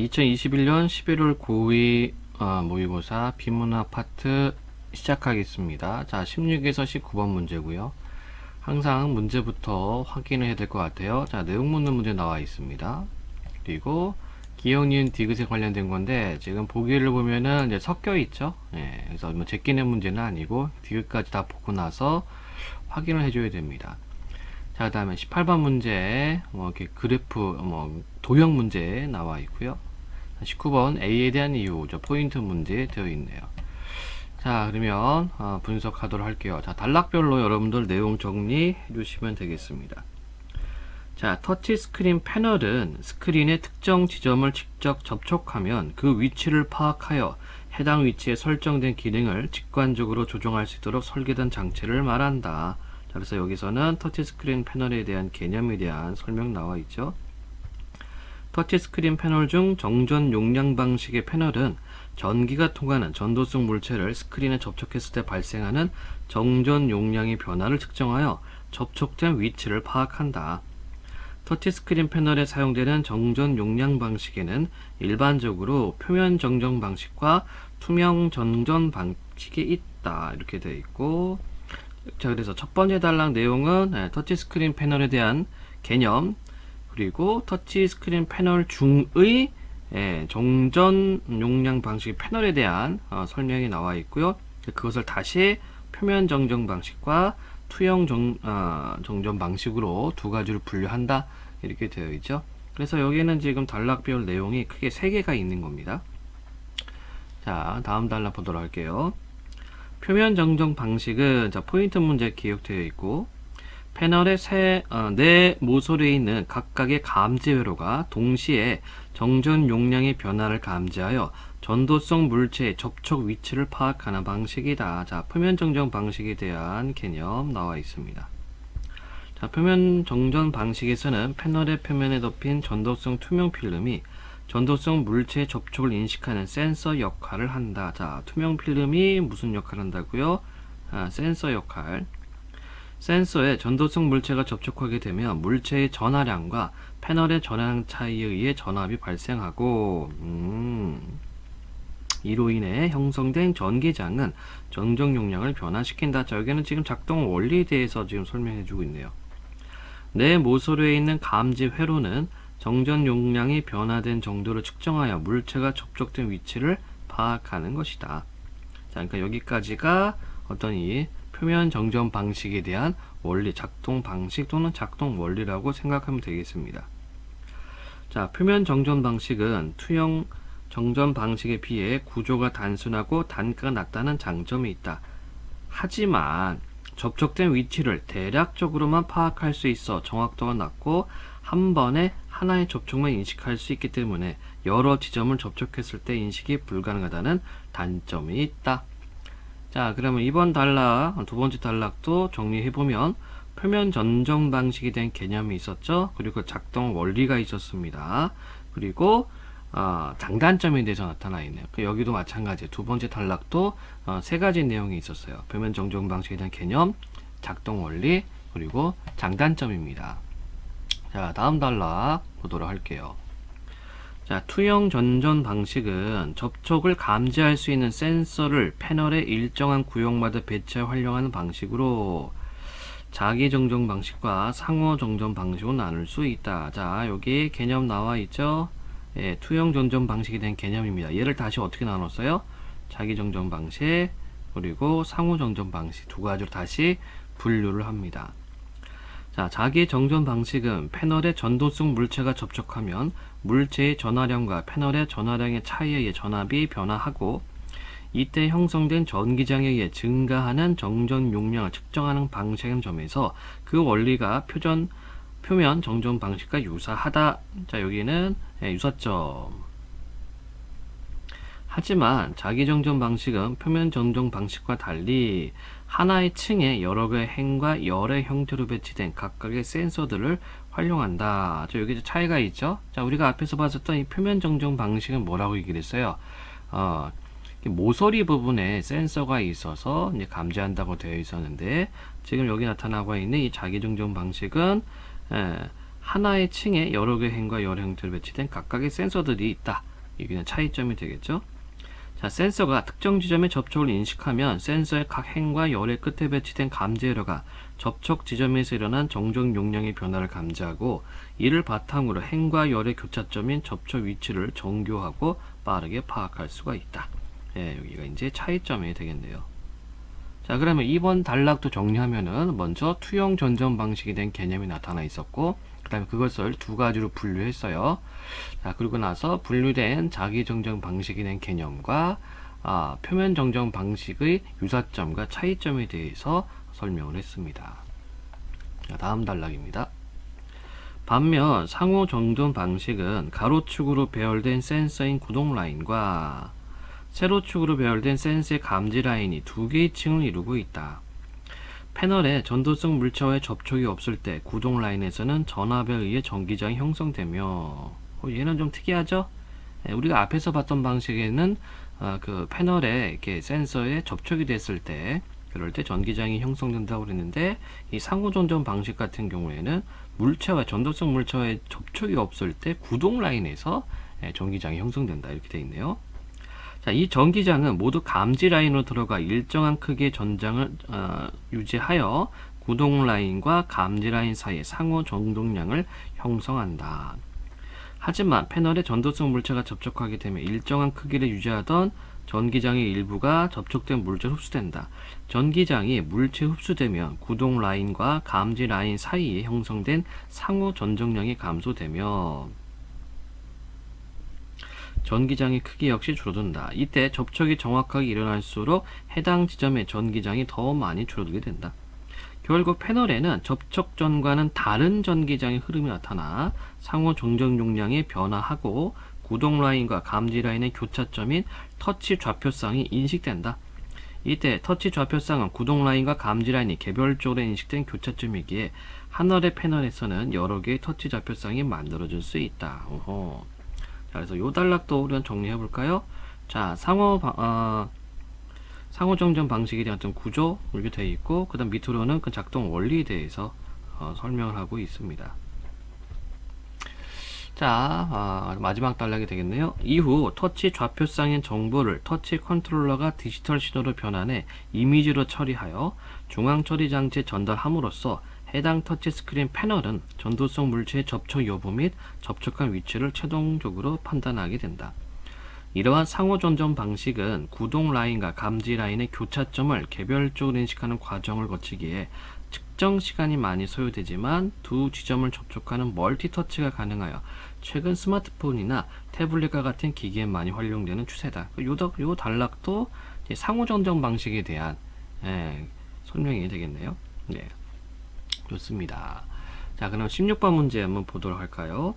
2021년 11월 고2 모의고사 비문학 파트 시작하겠습니다. 자, 16에서 19번 문제고요. 항상 문제부터 확인을 해야 될 것 같아요. 자, 내용 묻는 문제 나와 있습니다. 그리고 기억, 니은, 디귿에 관련된 건데 지금 보기를 보면은 이제 섞여 있죠. 예, 그래서 뭐 제끼는 문제는 아니고 디귿까지 다 보고 나서 확인을 해줘야 됩니다. 자, 그 다음에 18번 문제, 이렇게 그래프, 도형 문제 나와 있고요. 19번 A에 대한 이유, 포인트 문제 되어 있네요. 자, 그러면 분석하도록 할게요. 자, 단락별로 여러분들 내용 정리해 주시면 되겠습니다. 자, 터치 스크린 패널은 스크린의 특정 지점을 직접 접촉하면 그 위치를 파악하여 해당 위치에 설정된 기능을 직관적으로 조정할 수 있도록 설계된 장치를 말한다. 자, 그래서 여기서는 터치 스크린 패널에 대한 개념에 대한 설명 나와 있죠. 터치 스크린 패널 중 정전 용량 방식의 패널은 전기가 통하는 전도성 물체를 스크린에 접촉했을 때 발생하는 정전 용량의 변화를 측정하여 접촉된 위치를 파악한다. 터치 스크린 패널에 사용되는 정전 용량 방식에는 일반적으로 표면 정전 방식과 투명 정전 방식이 있다. 이렇게 되어 있고, 자, 그래서 첫 번째 단락 내용은 터치 스크린 패널에 대한 개념, 그리고 터치 스크린 패널 중의 정전 용량 방식 패널에 대한 설명이 나와 있고요. 그것을 다시 표면 정전 방식과 투영 정전 방식으로 두 가지로 분류한다. 이렇게 되어 있죠. 그래서 여기는 지금 단락별 내용이 크게 3개가 있는 겁니다. 자, 다음 단락 보도록 할게요. 표면 정전 방식은 포인트 문제 기억되어 있고, 패널의 네 모서리에 있는 각각의 감지 회로가 동시에 정전 용량의 변화를 감지하여 전도성 물체의 접촉 위치를 파악하는 방식이다. 자, 표면 정전 방식에 대한 개념 나와 있습니다. 자, 표면 정전 방식에서는 패널의 표면에 덮인 전도성 투명 필름이 전도성 물체의 접촉을 인식하는 센서 역할을 한다. 자, 투명 필름이 무슨 역할을 한다고요? 센서 역할. 센서에 전도성 물체가 접촉하게 되면 물체의 전하량과 패널의 전하량 차이에 의해 전압이 발생하고, 이로 인해 형성된 전기장은 정전 용량을 변화시킨다. 자, 여기는 지금 작동 원리에 대해서 지금 설명해 주고 있네요. 내 모서리에 있는 감지 회로는 정전 용량이 변화된 정도를 측정하여 물체가 접촉된 위치를 파악하는 것이다. 자, 그러니까 여기까지가 어떤 이 표면 정전 방식에 대한 원리, 작동 방식 또는 작동 원리라고 생각하면 되겠습니다. 자, 표면 정전 방식은 투영 정전 방식에 비해 구조가 단순하고 단가가 낮다는 장점이 있다. 하지만 접촉된 위치를 대략적으로만 파악할 수 있어 정확도가 낮고 한 번에 하나의 접촉만 인식할 수 있기 때문에 여러 지점을 접촉했을 때 인식이 불가능하다는 단점이 있다. 자, 그러면 이번 단락, 두 번째 단락도 정리해보면 표면 전정 방식에 대한 개념이 있었죠. 그리고 작동 원리가 있었습니다. 그리고 장단점에 대해서 나타나 있네요. 여기도 마찬가지. 두 번째 단락도 3가지 내용이 있었어요. 표면 정정 방식에 대한 개념, 작동 원리, 그리고 장단점입니다. 자, 다음 단락 보도록 할게요. 자, 투영 전전 방식은 접촉을 감지할 수 있는 센서를 패널의 일정한 구역마다 배치해 활용하는 방식으로 자기 정전 방식과 상호 정전 방식으로 나눌 수 있다. 자, 여기 개념 나와 있죠? 예, 투영 전전 방식에 대한 개념입니다. 얘를 다시 어떻게 나눴어요? 자기 정전 방식, 그리고 상호 정전 방식 두 가지로 다시 분류를 합니다. 자, 자기 정전 방식은 패널의 전도성 물체가 접촉하면 물체의 전하량과 패널의 전하량의 차이에 의해 전압이 변화하고 이때 형성된 전기장에 의해 증가하는 정전 용량을 측정하는 방식인 점에서 그 원리가 표면 정전 방식과 유사하다. 자, 여기는 유사점. 하지만 자기 정전 방식은 표면 정전 방식과 달리 하나의 층에 여러 개의 행과 열의 형태로 배치된 각각의 센서들을 활용한다. 자, 여기 차이가 있죠. 자, 우리가 앞에서 봤었던 이 표면 정전 방식은 뭐라고 얘기를 했어요? 모서리 부분에 센서가 있어서 이제 감지한다고 되어 있었는데, 지금 여기 나타나고 있는 이 자기 정전 방식은 하나의 층에 여러 개의 행과 열의 형태로 배치된 각각의 센서들이 있다. 이게 그냥 차이점이 되겠죠. 자, 센서가 특정 지점에 접촉을 인식하면 센서의 각 행과 열의 끝에 배치된 감지회로가 접촉 지점에서 일어난 정적 용량의 변화를 감지하고 이를 바탕으로 행과 열의 교차점인 접촉 위치를 정교하고 빠르게 파악할 수가 있다. 예, 여기가 이제 차이점이 되겠네요. 자, 그러면 이번 단락도 정리하면은 먼저 투영 전전 방식이 된 개념이 나타나 있었고, 그 다음에 그것을 두 가지로 분류했어요. 자, 그리고 나서 분류된 자기 정정 방식이 된 개념과 표면 정정 방식의 유사점과 차이점에 대해서 설명을 했습니다. 자, 다음 단락입니다. 반면 상호 정전 방식은 가로축으로 배열된 센서인 구동 라인과 세로축으로 배열된 센서의 감지 라인이 두 개의 층을 이루고 있다. 패널에 전도성 물체와의 접촉이 없을 때 구동 라인에서는 전압에 의해 전기장이 형성되며, 얘는 좀 특이하죠? 우리가 앞에서 봤던 방식에는 그 패널에 이렇게 센서에 접촉이 됐을 때, 그럴 때 전기장이 형성된다고 그랬는데, 이 상호전전 방식 같은 경우에는 물체와 전도성 물체와의 접촉이 없을 때 구동 라인에서 전기장이 형성된다, 이렇게 되어 있네요. 자, 이 전기장은 모두 감지 라인으로 들어가 일정한 크기의 전장을 유지하여 구동 라인과 감지 라인 사이의 상호 전동량을 형성한다. 하지만 패널에 전도성 물체가 접촉하게 되면 일정한 크기를 유지하던 전기장의 일부가 접촉된 물체로 흡수된다. 전기장이 물체에 흡수되면 구동 라인과 감지 라인 사이에 형성된 상호 전정량이 감소되며 전기장의 크기 역시 줄어든다. 이때 접촉이 정확하게 일어날수록 해당 지점의 전기장이 더 많이 줄어들게 된다. 결국 패널에는 접촉전과는 다른 전기장의 흐름이 나타나 상호 정정 용량이 변화하고 구동 라인과 감지 라인의 교차점인 터치 좌표쌍이 인식된다. 이때 터치 좌표쌍은 구동 라인과 감지 라인이 개별적으로 인식된 교차점이기에 하나의 패널에서는 여러 개의 터치 좌표쌍이 만들어질 수 있다. 자, 그래서 요 단락도 우리가 정리해 볼까요? 자, 상호정전 방식에 대한 어떤 구조 이렇게 되어 있고, 그 다음 밑으로는 그 작동 원리에 대해서 설명을 하고 있습니다. 자, 마지막 단락이 되겠네요. 이후 터치 좌표쌍인 정보를 터치 컨트롤러가 디지털 신호로 변환해 이미지로 처리하여 중앙 처리 장치에 전달함으로써 해당 터치 스크린 패널은 전도성 물체의 접촉 여부 및 접촉한 위치를 최종적으로 판단하게 된다. 이러한 상호 전전 방식은 구동 라인과 감지 라인의 교차점을 개별적으로 인식하는 과정을 거치기에 측정 시간이 많이 소요되지만 두 지점을 접촉하는 멀티 터치가 가능하여 최근 스마트폰이나 태블릿과 같은 기기에 많이 활용되는 추세다. 요 단락도 상호 전전 방식에 대한 설명이 되겠네요. 네. 좋습니다. 자, 그럼 16번 문제 한번 보도록 할까요?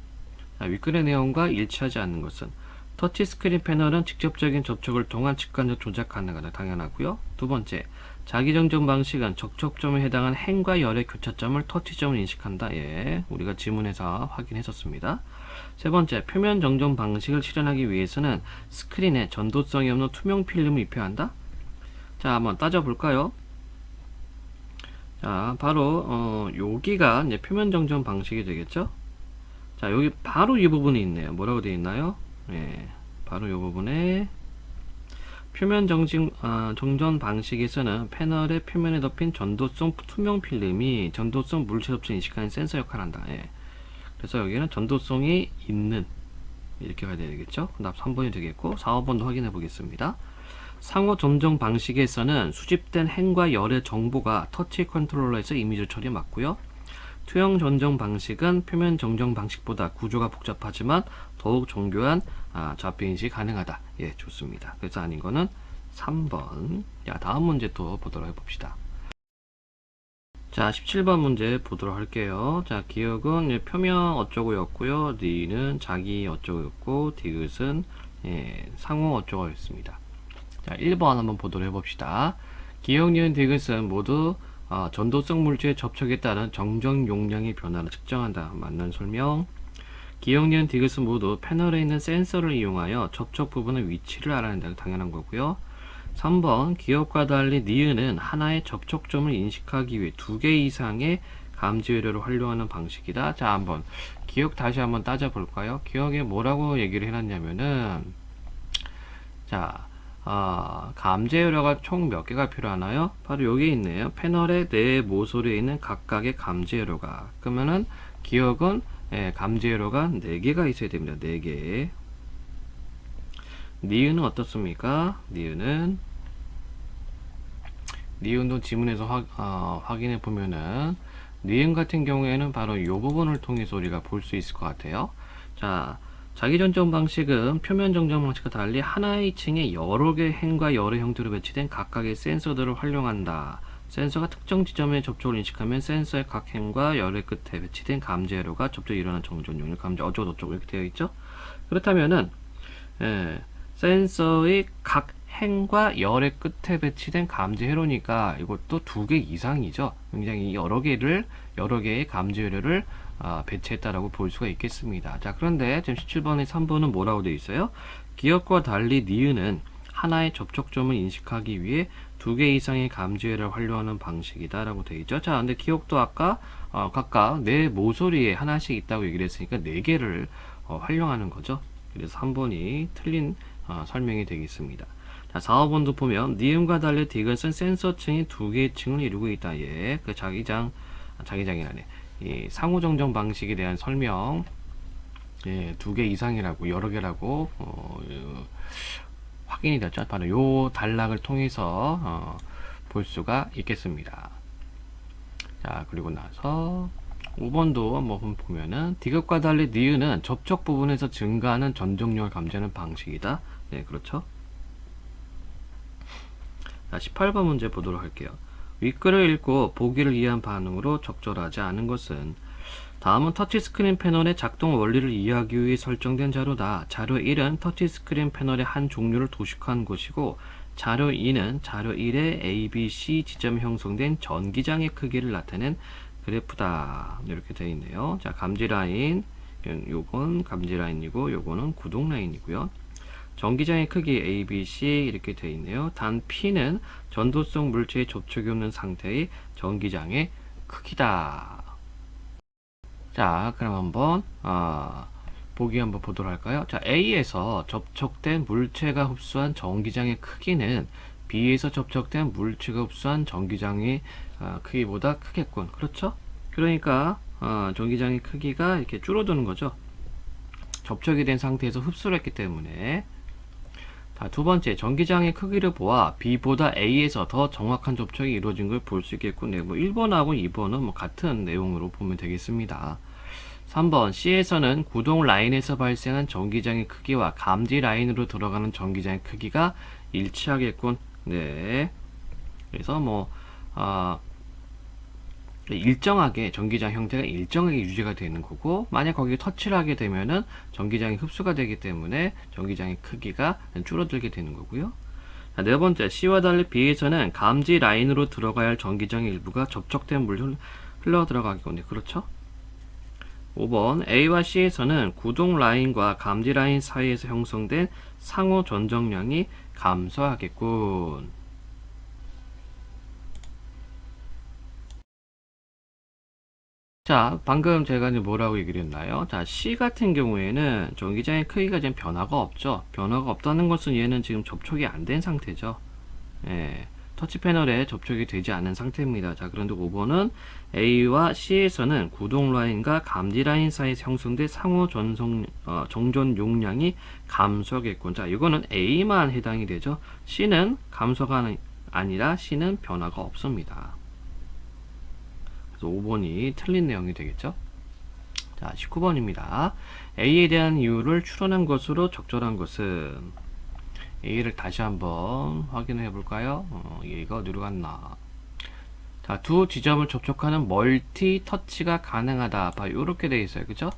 자, 윗글의 내용과 일치하지 않는 것은 터치 스크린 패널은 직접적인 접촉을 통한 직관적 조작 가능하다. 당연하고요. 두 번째, 자기정전 방식은 접촉점에 해당한 행과 열의 교차점을 터치점을 인식한다. 예, 우리가 지문에서 확인했었습니다. 세 번째, 표면 정전 방식을 실현하기 위해서는 스크린에 전도성이 없는 투명 필름을 입혀야 한다. 자, 한번 따져볼까요? 자, 바로 여기가 이제 표면 정전 방식이 되겠죠. 자, 여기 바로 이 부분이 있네요. 뭐라고 되어 있나요? 예, 바로 이 부분에 표면 정전 방식에서는 패널의 표면에 덮인 전도성 투명 필름이 전도성 물체 접촉 인식하는 센서 역할을 한다. 예. 그래서 여기는 전도성이 있는, 이렇게 가야 되겠죠. 그 다음 3번이 되겠고 4, 5번도 확인해 보겠습니다. 상호 전정 방식에서는 수집된 행과 열의 정보가 터치 컨트롤러에서 이미지 처리에 맞고요. 투영 전정 방식은 표면 정정 방식보다 구조가 복잡하지만 더욱 정교한 좌표 인식이 가능하다. 예, 좋습니다. 그래서 아닌 거는 3번. 자, 다음 문제 또 보도록 해봅시다. 자, 17번 문제 보도록 할게요. 자, 기억은 표면 어쩌고였고요. 니는 자기 어쩌고였고, 디귿은 상호 어쩌고였습니다. 자, 1번 한번 보도록 해봅시다. 기억, 니은, 디귿은 모두 전도성 물체의 접촉에 따른 정정 용량의 변화를 측정한다. 맞는 설명. 기억, 니은, 디귿은 모두 패널에 있는 센서를 이용하여 접촉 부분의 위치를 알아낸다. 당연한 거고요. 3번 기억과 달리 니은은 하나의 접촉점을 인식하기 위해 2개 이상의 감지 회로를 활용하는 방식이다. 자, 한번 기억 다시 한번 따져볼까요? 기억에 뭐라고 얘기를 해놨냐면은, 자, 감지 회로가 총 몇 개가 필요하나요? 바로 여기 있네요. 패널의 네 모서리에 있는 각각의 감지 회로가. 그러면은 기억은 감지 회로가 4개가 있어야 됩니다. 4개. 니은은 어떻습니까? 니은도 지문에서 확인해 보면은 니은 같은 경우에는 바로 이 부분을 통해서 우리가 볼 수 있을 것 같아요. 자, 자기 전점 방식은 표면 정점 방식과 달리 하나의 층에 여러 개의 행과 여러 형태로 배치된 각각의 센서들을 활용한다. 센서가 특정 지점에 접촉을 인식하면 센서의 각 행과 열의 끝에 배치된 감지 회로가 접촉이 일어난 정전용을 감지 어쩌고저쩌고 이렇게 되어 있죠. 그렇다면은 센서의 각 행과 열의 끝에 배치된 감지 회로니까 이것도 2개 이상이죠. 굉장히 여러 개의 감지 회로를 배치했다라고 볼 수가 있겠습니다. 자, 그런데 지금 17번의 3번은 뭐라고 되어 있어요? 기억과 달리 니은은 하나의 접촉점을 인식하기 위해 2개 이상의 감지 회로를 활용하는 방식이다 라고 되어 있죠. 자, 근데 기억도 아까 각각 네 모서리에 하나씩 있다고 얘기를 했으니까 4개를 활용하는 거죠. 그래서 3번이 틀린 설명이 되겠습니다. 자, 4, 5번도 보면 니은과 달리 디귿은 센서층이 2개의 층을 이루고 있다. 예, 그 자기장이라네. 이 상호정정 방식에 대한 설명, 2개 이상이라고 여러 개라고 확인이 됐죠. 바로 요 단락을 통해서 볼 수가 있겠습니다. 자, 그리고 나서 5번도 한번 보면은 디귿과 달리 니은은 접촉 부분에서 증가하는 전정력을 감지하는 방식이다. 네, 그렇죠. 자, 18번 문제 보도록 할게요. 윗글을 읽고 보기를 이해한 반응으로 적절하지 않은 것은 다음은 터치스크린 패널의 작동 원리를 이해하기 위해 설정된 자료다. 자료 1은 터치스크린 패널의 한 종류를 도식한 것이고 자료 2는 자료 1의 A, B, C 지점에 형성된 전기장의 크기를 나타낸 그래프다. 이렇게 되어 있네요. 자, 감지 라인, 요건 감지 라인이고 요거는 구동 라인이고요. 전기장의 크기 A, B, C 이렇게 되어 있네요. 단 P는 전도성 물체에 접촉이 없는 상태의 전기장의 크기다. 자, 그럼 한번 보기 한번 보도록 할까요? 자, A에서 접촉된 물체가 흡수한 전기장의 크기는 B에서 접촉된 물체가 흡수한 전기장의 크기보다 크겠군. 그렇죠? 그러니까 전기장의 크기가 이렇게 줄어드는 거죠. 접촉이 된 상태에서 흡수를 했기 때문에. 자, 두 번째, 전기장의 크기를 보아 B보다 A에서 더 정확한 접촉이 이루어진 걸 볼 수 있겠군. 네, 뭐 1번하고 2번은 뭐 같은 내용으로 보면 되겠습니다. 3번, C에서는 구동 라인에서 발생한 전기장의 크기와 감지 라인으로 들어가는 전기장의 크기가 일치하겠군. 네. 그래서 뭐 일정하게 전기장 형태가 일정하게 유지가 되는 거고, 만약 거기에 터치를 하게 되면은 전기장이 흡수가 되기 때문에 전기장의 크기가 줄어들게 되는 거고요. 자, 네 번째, C와 달리 B에서는 감지 라인으로 들어가야 할 전기장의 일부가 접촉된 물로 흘러 들어가기 때문에 그렇죠. 5번, A와 C에서는 구동 라인과 감지 라인 사이에서 형성된 상호 전정량이 감소하겠군. 자, 방금 제가 이제 뭐라고 얘기를 했나요? 자, C 같은 경우에는 전기장의 크기가 지금 변화가 없죠. 변화가 없다는 것은 얘는 지금 접촉이 안 된 상태죠. 예, 터치 패널에 접촉이 되지 않은 상태입니다. 자, 그런데 5번은 A와 C에서는 구동 라인과 감지 라인 사이에서 형성된 상호 정전 용량이 감소하겠군. 자, 이거는 A만 해당이 되죠. C는 감소가 아니라 C는 변화가 없습니다. 5번이 틀린 내용이 되겠죠. 자, 19번입니다. A에 대한 이유를 추론한 것으로 적절한 것은 A를 다시 한번 확인해 볼까요? 얘가 어디로 갔나? 자, 두 지점을 접촉하는 멀티 터치가 가능하다. 바로 이렇게 되어 있어요. 그죠?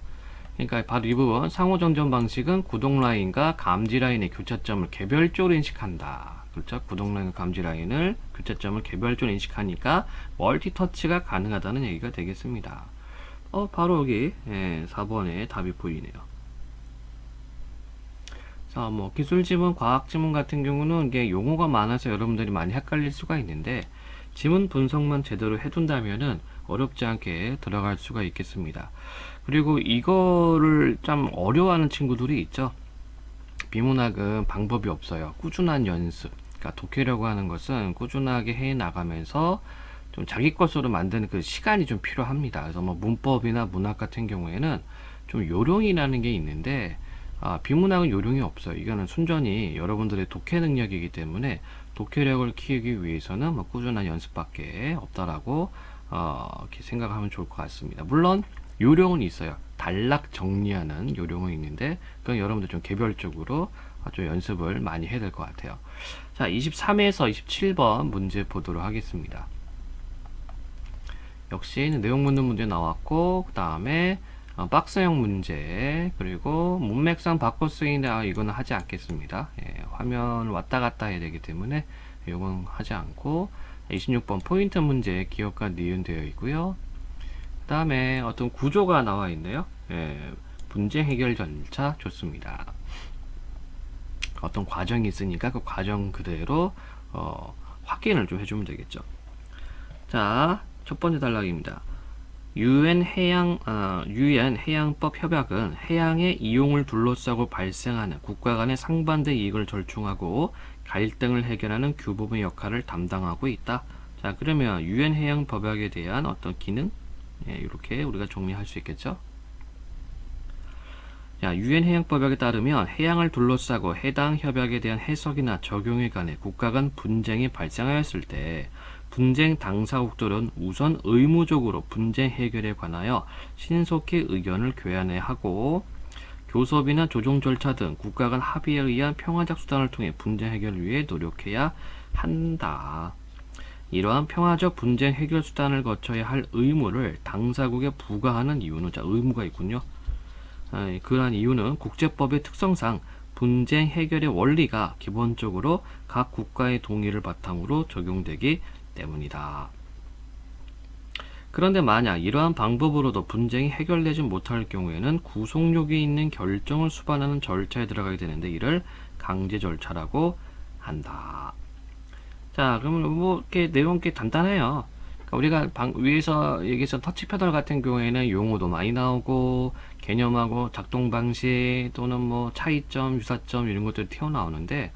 그러니까 바로 이 부분 상호정전 방식은 구동 라인과 감지 라인의 교차점을 개별적으로 인식한다. 그렇죠? 구동 라인과 감지 라인을 교차점을 개별적으로 인식하니까 멀티 터치가 가능하다는 얘기가 되겠습니다. 바로 여기 4번에 답이 보이네요. 자, 뭐 기술 지문, 과학 지문 같은 경우는 이게 용어가 많아서 여러분들이 많이 헷갈릴 수가 있는데 지문 분석만 제대로 해둔다면은 어렵지 않게 들어갈 수가 있겠습니다. 그리고 이거를 좀 어려워하는 친구들이 있죠. 비문학은 방법이 없어요. 꾸준한 연습. 그러니까 독해려고 하는 것은 꾸준하게 해 나가면서 좀 자기 것으로 만드는 그 시간이 좀 필요합니다. 그래서 뭐 문법이나 문학 같은 경우에는 좀 요령이라는 게 있는데, 비문학은 요령이 없어요. 이거는 순전히 여러분들의 독해 능력이기 때문에 독해력을 키우기 위해서는 뭐 꾸준한 연습밖에 없다라고 이렇게 생각하면 좋을 것 같습니다. 물론 요령은 있어요. 단락 정리하는 요령은 있는데 그건 여러분들 좀 개별적으로 좀 연습을 많이 해야 될 것 같아요. 자, 23에서 27번 문제 보도록 하겠습니다. 역시 내용 묻는 문제 나왔고, 그 다음에 박스형 문제, 그리고 문맥상 바꿔 쓰기인데 이거는 하지 않겠습니다. 예, 화면 왔다 갔다 해야 되기 때문에 이건 하지 않고, 26번 포인트 문제 기억과 니은 되어 있고요. 그 다음에 어떤 구조가 나와 있네요. 예, 분쟁 해결 절차 좋습니다. 어떤 과정이 있으니까 그 과정 그대로 확인을 좀 해주면 되겠죠. 자, 첫 번째 단락입니다. 유엔 해양법 협약은 해양의 이용을 둘러싸고 발생하는 국가 간의 상반된 이익을 절충하고 갈등을 해결하는 규범의 역할을 담당하고 있다. 자, 그러면 유엔 해양 법약에 대한 어떤 기능, 예, 이렇게 우리가 정리할 수 있겠죠. 자, 유엔 해양 법약에 따르면 해양을 둘러싸고 해당 협약에 대한 해석이나 적용에 관해 국가 간 분쟁이 발생하였을 때 분쟁 당사국들은 우선 의무적으로 분쟁 해결에 관하여 신속히 의견을 교환해야 하고, 교섭이나 조정 절차 등 국가 간 합의에 의한 평화적 수단을 통해 분쟁 해결을 위해 노력해야 한다. 이러한 평화적 분쟁 해결 수단을 거쳐야 할 의무를 당사국에 부과하는 이유는, 자, 의무가 있군요. 그러한 이유는 국제법의 특성상 분쟁 해결의 원리가 기본적으로 각 국가의 동의를 바탕으로 적용되기 때문이다. 그런데 만약 이러한 방법으로도 분쟁이 해결되지 못할 경우에는 구속력이 있는 결정을 수반하는 절차에 들어가게 되는데 이를 강제 절차라고 한다. 자, 그러면 뭐 이렇게 내용 꽤 단단해요. 그러니까 우리가 위에서 얘기했던 터치 패널 같은 경우에는 용어도 많이 나오고 개념하고 작동 방식 또는 뭐 차이점, 유사점 이런 것들이 튀어나오는데,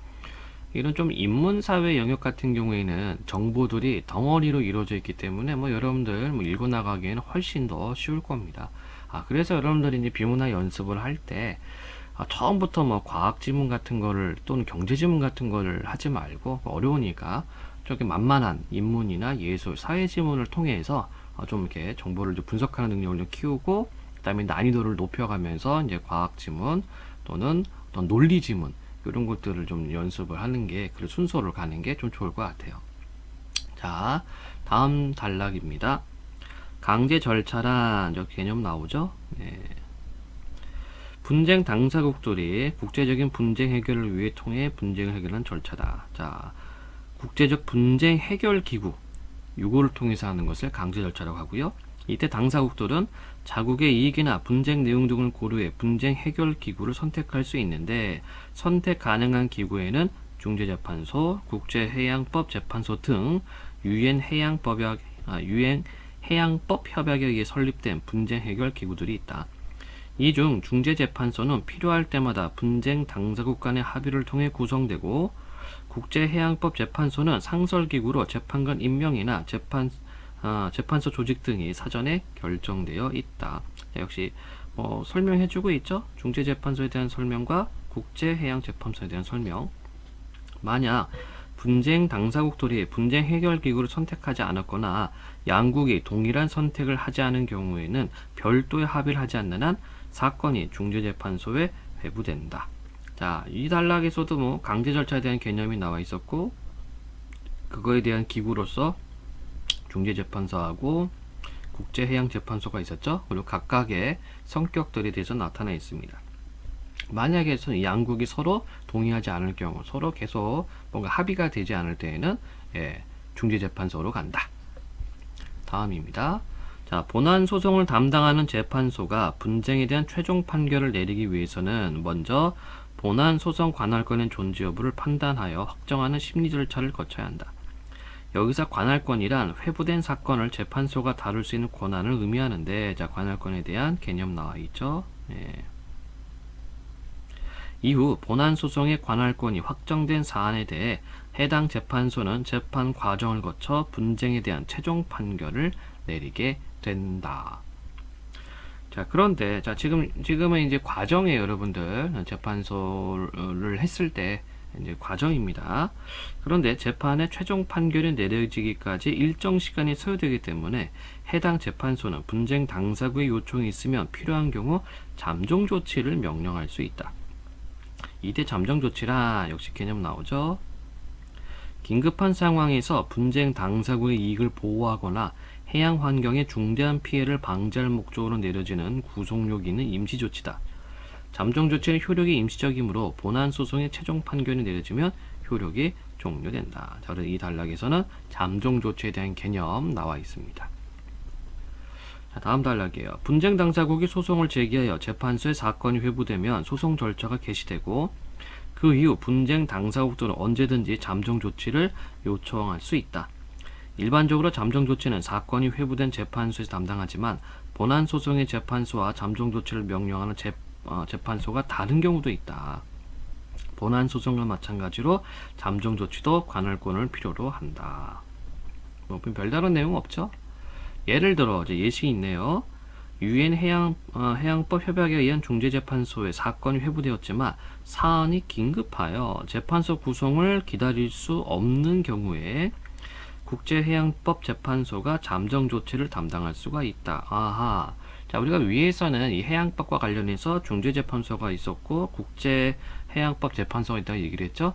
이런 좀 인문사회 영역 같은 경우에는 정보들이 덩어리로 이루어져 있기 때문에 뭐 여러분들 뭐 읽어 나가기에는 훨씬 더 쉬울 겁니다. 그래서 여러분들이 이제 비문학 연습을 할 때 처음부터 뭐 과학 지문 같은 거를 또는 경제 지문 같은 거를 하지 말고 어려우니까 저기 만만한 인문이나 예술, 사회 지문을 통해서 좀 이렇게 정보를 좀 분석하는 능력을 좀 키우고, 그다음에 난이도를 높여가면서 이제 과학 지문 또는 어떤 논리 지문 이런 것들을 좀 연습을 하는 게, 그 순서를 가는 게 좀 좋을 것 같아요. 자, 다음 단락입니다. 강제 절차란 여기 개념 나오죠? 네. 분쟁 당사국들이 국제적인 분쟁 해결을 위해 통해 분쟁을 해결하는 절차다. 자, 국제적 분쟁 해결 기구, 요거를 통해서 하는 것을 강제 절차라고 하고요. 이때 당사국들은 자국의 이익이나 분쟁 내용 등을 고려해 분쟁 해결 기구를 선택할 수 있는데, 선택 가능한 기구에는 중재재판소, 국제해양법 재판소 등 유엔 해양법 협약에 의해 설립된 분쟁 해결 기구들이 있다. 이 중 중재재판소는 필요할 때마다 분쟁 당사국 간의 합의를 통해 구성되고, 국제해양법 재판소는 상설기구로 재판관 임명이나 재판소 조직 등이 사전에 결정되어 있다. 자, 역시 설명해주고 있죠. 중재재판소에 대한 설명과 국제해양재판소에 대한 설명. 만약 분쟁 당사국들이 분쟁 해결 기구를 선택하지 않았거나 양국이 동일한 선택을 하지 않은 경우에는 별도의 합의를 하지 않는 한 사건이 중재재판소에 회부된다. 자, 이 단락에서도 뭐 강제 절차에 대한 개념이 나와 있었고, 그거에 대한 기구로서 중재재판소하고 국제해양재판소가 있었죠. 그리고 각각의 성격들에 대해서 나타나 있습니다. 만약에 양국이 서로 동의하지 않을 경우, 서로 계속 뭔가 합의가 되지 않을 때에는 중재재판소로 간다. 다음입니다. 자, 본안 소송을 담당하는 재판소가 분쟁에 대한 최종 판결을 내리기 위해서는 먼저 본안 소송 관할권의 존재 여부를 판단하여 확정하는 심리 절차를 거쳐야 한다. 여기서 관할권이란 회부된 사건을 재판소가 다룰 수 있는 권한을 의미하는데, 자, 관할권에 대한 개념 나와 있죠. 예. 이후 본안소송의 관할권이 확정된 사안에 대해 해당 재판소는 재판 과정을 거쳐 분쟁에 대한 최종 판결을 내리게 된다. 자, 그런데 자, 지금은 이제 과정에 여러분들 재판소를 했을 때 이제 과정입니다. 그런데 재판의 최종 판결이 내려지기까지 일정 시간이 소요되기 때문에 해당 재판소는 분쟁 당사국의 요청이 있으면 필요한 경우 잠정 조치를 명령할 수 있다. 이때 잠정 조치란 역시 개념 나오죠. 긴급한 상황에서 분쟁 당사국의 이익을 보호하거나 해양 환경에 중대한 피해를 방지할 목적으로 내려지는 구속력이 있는 임시조치다. 잠정 조치는 효력이 임시적이므로 본안 소송의 최종 판결이 내려지면 효력이 종료된다. 자, 이 단락에서는 잠정 조치에 대한 개념 나와 있습니다. 자, 다음 단락이에요. 분쟁 당사국이 소송을 제기하여 재판소에 사건이 회부되면 소송 절차가 개시되고 그 이후 분쟁 당사국들은 언제든지 잠정 조치를 요청할 수 있다. 일반적으로 잠정 조치는 사건이 회부된 재판소에서 담당하지만 본안 소송의 재판소와 잠정 조치를 명령하는 재판소가 다른 경우도 있다. 본안 소송과 마찬가지로 잠정 조치도 관할권을 필요로 한다. 뭐 별다른 내용 없죠? 예를 들어 예시 있네요. 유엔 해양법 협약에 의한 중재재판소에 사건이 회부되었지만 사안이 긴급하여 재판소 구성을 기다릴 수 없는 경우에 국제해양법 재판소가 잠정 조치를 담당할 수가 있다. 아하. 자, 우리가 위에서는 이 해양법과 관련해서 중재재판소가 있었고 국제해양법 재판소가 있다고 얘기를 했죠.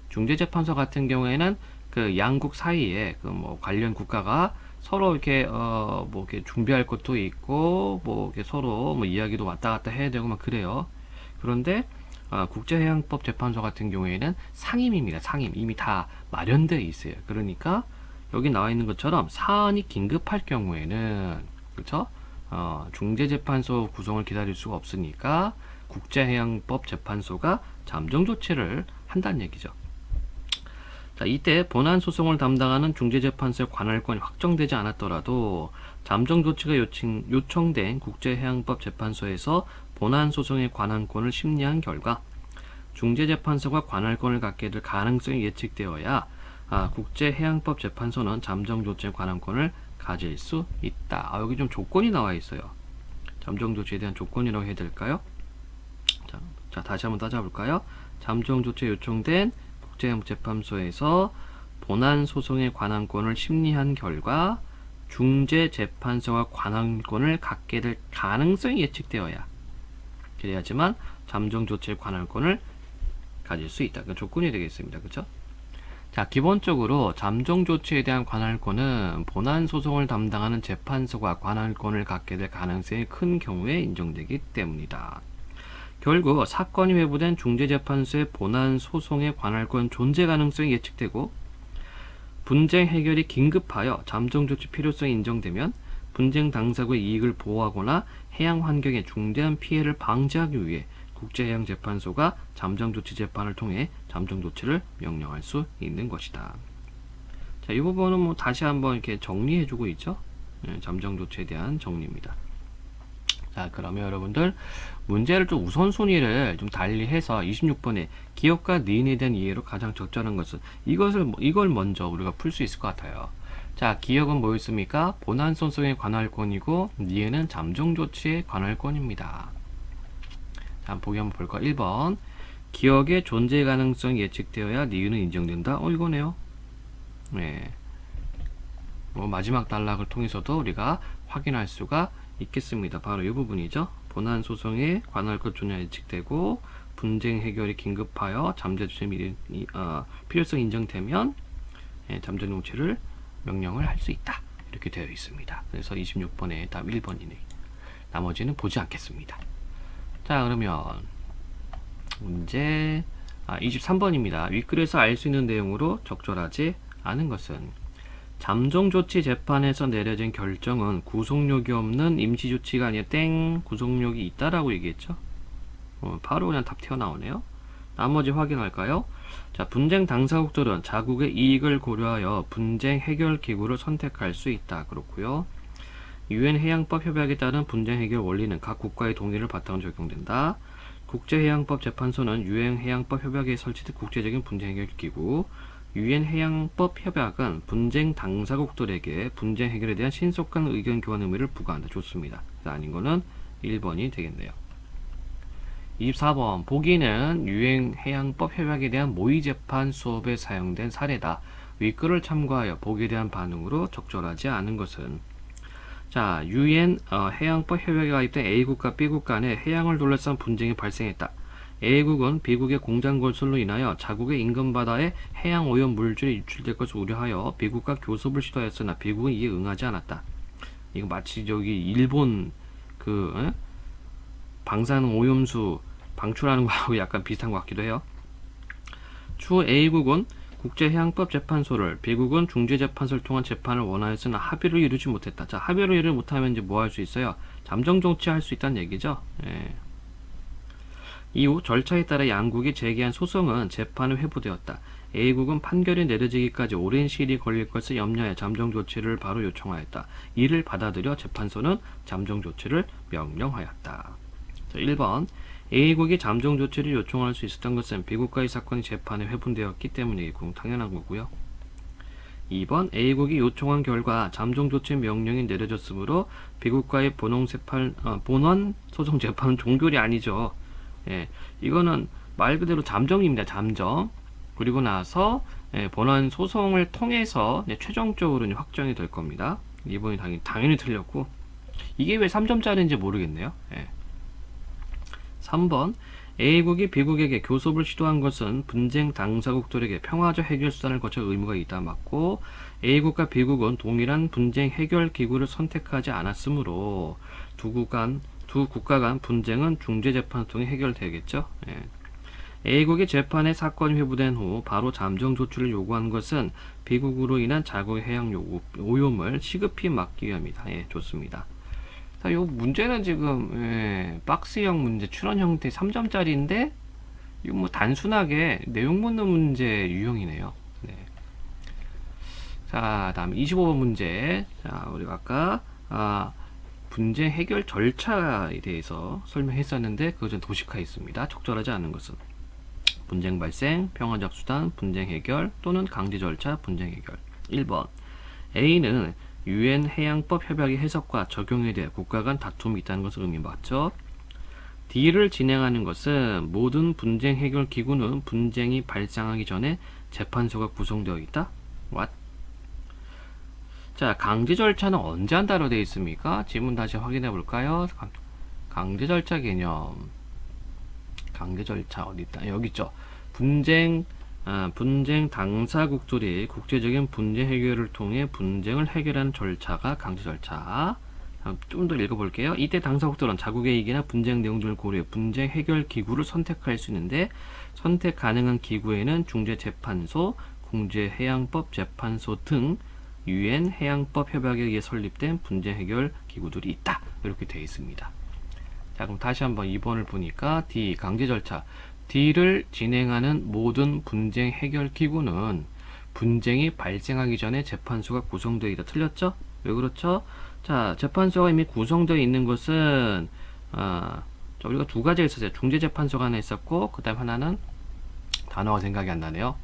중재재판소 같은 경우에는 그 양국 사이에 그 뭐 관련 국가가 서로 이렇게 뭐 이렇게 준비할 것도 있고 뭐 이렇게 서로 뭐 이야기도 왔다 갔다 해야 되고 막 그래요. 그런데 국제해양법 재판소 같은 경우에는 상임입니다. 상임 이미 다 마련되어 있어요. 그러니까 여기 나와 있는 것처럼 사안이 긴급할 경우에는 그렇죠? 중재재판소 구성을 기다릴 수가 없으니까 국제해양법 재판소가 잠정 조치를 한다는 얘기죠. 자, 이때 본안 소송을 담당하는 중재재판소의 관할권이 확정되지 않았더라도 잠정 조치가 요청된 국제해양법 재판소에서 본안 소송의 관할권을 심리한 결과 중재재판소가 관할권을 갖게 될 가능성이 예측되어야 국제해양법 재판소는 잠정 조치의 관할권을 가질 수 있다. 여기 좀 조건이 나와 있어요. 잠정 조치에 대한 조건이라고 해야 될까요? 자, 다시 한번 따져볼까요? 잠정 조치에 요청된 국제해양재판소에서 본안 소송의 관할권을 심리한 결과 중재재판소가 관할권을 갖게 될 가능성이 예측되어야 그래야지만 잠정 조치의 관할권을 가질 수 있다. 그 조건이 되겠습니다. 그렇죠? 자, 기본적으로 잠정 조치에 대한 관할권은 본안 소송을 담당하는 재판소가 관할권을 갖게 될 가능성이 큰 경우에 인정되기 때문이다. 결국 사건이 회부된 중재재판소의 본안 소송의 관할권 존재 가능성이 예측되고 분쟁 해결이 긴급하여 잠정 조치 필요성이 인정되면 분쟁 당사국의 이익을 보호하거나 해양 환경에 중대한 피해를 방지하기 위해 국제해양재판소가 잠정 조치 재판을 통해 잠정 조치를 명령할 수 있는 것이다. 자, 이 부분은 뭐 다시 한번 이렇게 정리해주고 있죠. 잠정 조치에 대한 정리입니다. 자, 그러면 여러분들 문제를 좀 우선순위를 좀 달리해서 26번에 기억과 니은에 대한 이해로 가장 적절한 것은 이걸 먼저 우리가 풀 수 있을 것 같아요. 자, 기억은 뭐였습니까? 본안 소송의 관할권이고 니은은 잠정 조치의 관할권입니다. 자, 보기 한번 볼까? 1번 기억의 존재 가능성이 예측되어야 니은은 인정된다. 이거네요. 네. 뭐 마지막 단락을 통해서도 우리가 확인할 수가 있겠습니다. 바로 이 부분이죠. 본안 소송의 관할권 존재 예측되고 분쟁 해결이 긴급하여 잠재 조치 필요성 인정되면 잠정 조치를 명령을 할 수 있다. 이렇게 되어 있습니다. 그래서 26번에 답 1번이네. 나머지는 보지 않겠습니다. 자, 그러면 문제 23번입니다. 윗글에서 알 수 있는 내용으로 적절하지 않은 것은 잠정 조치 재판에서 내려진 결정은 구속력이 없는 임시조치가 아니라 구속력이 있다라고 얘기했죠. 바로 그냥 답 튀어나오네요. 나머지 확인할까요? 자, 분쟁 당사국들은 자국의 이익을 고려하여 분쟁 해결 기구를 선택할 수 있다. 그렇고요. 유엔 해양법 협약에 따른 분쟁 해결 원리는 각 국가의 동의를 바탕으로 적용된다. 국제해양법 재판소는 유엔 해양법 협약에 설치된 국제적인 분쟁 해결 기구. 유엔 해양법 협약은 분쟁 당사국들에게 분쟁 해결에 대한 신속한 의견 교환 의무를 부과한다. 좋습니다. 아닌 거는 1번이 되겠네요. 24번 보기는 유엔 해양법 협약에 대한 모의 재판 수업에 사용된 사례다. 윗글을 참고하여 보기에 대한 반응으로 적절하지 않은 것은. 자, 유엔 해양법 협약에 가입된 A국과 B국 간에 해양을 둘러싼 분쟁이 발생했다. A국은 B국의 공장 건설로 인하여 자국의 인근 바다에 해양 오염 물질이 유출될 것을 우려하여 B국과 교섭을 시도하였으나 B국은 이에 응하지 않았다. 이거 마치 저기 일본 방사능 오염수 방출하는 거하고 약간 비슷한 것 같기도 해요. 추후 A국은 국제해양법 재판소를, B국은 중재재판소를 통한 재판을 원하였으나 합의를 이루지 못했다. 자, 합의를 이루지 못하면 이제 뭐 할 수 있어요? 잠정 정치할 수 있다는 얘기죠. 예. 이후 절차에 따라 양국이 제기한 소송은 재판에 회부되었다. A국은 판결이 내려지기까지 오랜 시일이 걸릴 것을 염려해 잠정 조치를 바로 요청하였다. 이를 받아들여 재판소는 잠정 조치를 명령하였다. 자, 1번 A국이 잠정 조치를 요청할 수 있었던 것은 B국과의 사건이 재판에 회분되었기 때문이고 당연한 거고요. 2번 A국이 요청한 결과 잠정 조치 명령이 내려졌으므로 B국과의 본원 소송 재판은 종결이 아니죠. 예, 이거는 말 그대로 잠정입니다. 잠정. 그리고 나서 본원 소송을 통해서 최종적으로 확정이 될 겁니다. 2번이 당연히 틀렸고, 이게 왜 3점짜리인지 모르겠네요. 예. 3번 A국이 B국에게 교섭을 시도한 것은 분쟁 당사국들에게 평화적 해결 수단을 거쳐 의무가 있다. 맞고, A국과 B국은 동일한 분쟁 해결 기구를 선택하지 않았으므로 두 국가 간 분쟁은 중재재판을 통해 해결되겠죠. 예. A국이 재판에 사건이 회부된 후 바로 잠정 조치를 요구한 것은 B국으로 인한 자국의 해양 오염을 시급히 막기 위함이다. 예, 좋습니다. 자, 요 문제는 지금 박스형 문제, 출원 형태 3점짜리인데 이거 뭐 단순하게 내용 묻는 문제 유형이네요. 네. 자, 다음 25번 문제. 자, 우리가 아까 분쟁 해결 절차에 대해서 설명했었는데 그것은 도식화했습니다. 적절하지 않은 것은 분쟁 발생, 평화적 수단, 분쟁 해결 또는 강제 절차, 분쟁 해결. 1번 A는 유엔 해양법 협약의 해석과 적용에 대해 국가 간 다툼이 있다는 것을 의미받죠. D를 진행하는 것은 모든 분쟁 해결 기구는 분쟁이 발생하기 전에 재판소가 구성되어 있다. What? 자, 강제 절차는 언제 한다로 되어 있습니까? 지문 다시 확인해 볼까요? 강제 절차 개념. 강제 절차 어디 있다? 여기 있죠. 분쟁 당사국들이 국제적인 분쟁 해결을 통해 분쟁을 해결하는 절차가 강제 절차. 좀 더 읽어볼게요. 이때 당사국들은 자국의 이익이나 분쟁 내용 등을 고려해 분쟁 해결 기구를 선택할 수 있는데 선택 가능한 기구에는 중재재판소, 국제해양법 재판소 등 유엔 해양법 협약에 의해 설립된 분쟁 해결 기구들이 있다. 이렇게 되어 있습니다. 자, 그럼 다시 한번 2번을 보니까 D 강제 절차. D를 진행하는 모든 분쟁 해결 기구는 분쟁이 발생하기 전에 재판소가 구성되어 있다. 틀렸죠? 왜 그렇죠? 자, 재판소가 이미 구성되어 있는 것은 우리가 두 가지가 있었어요. 중재재판소가 하나 있었고 그 다음 하나는 단어가 생각이 안 나네요.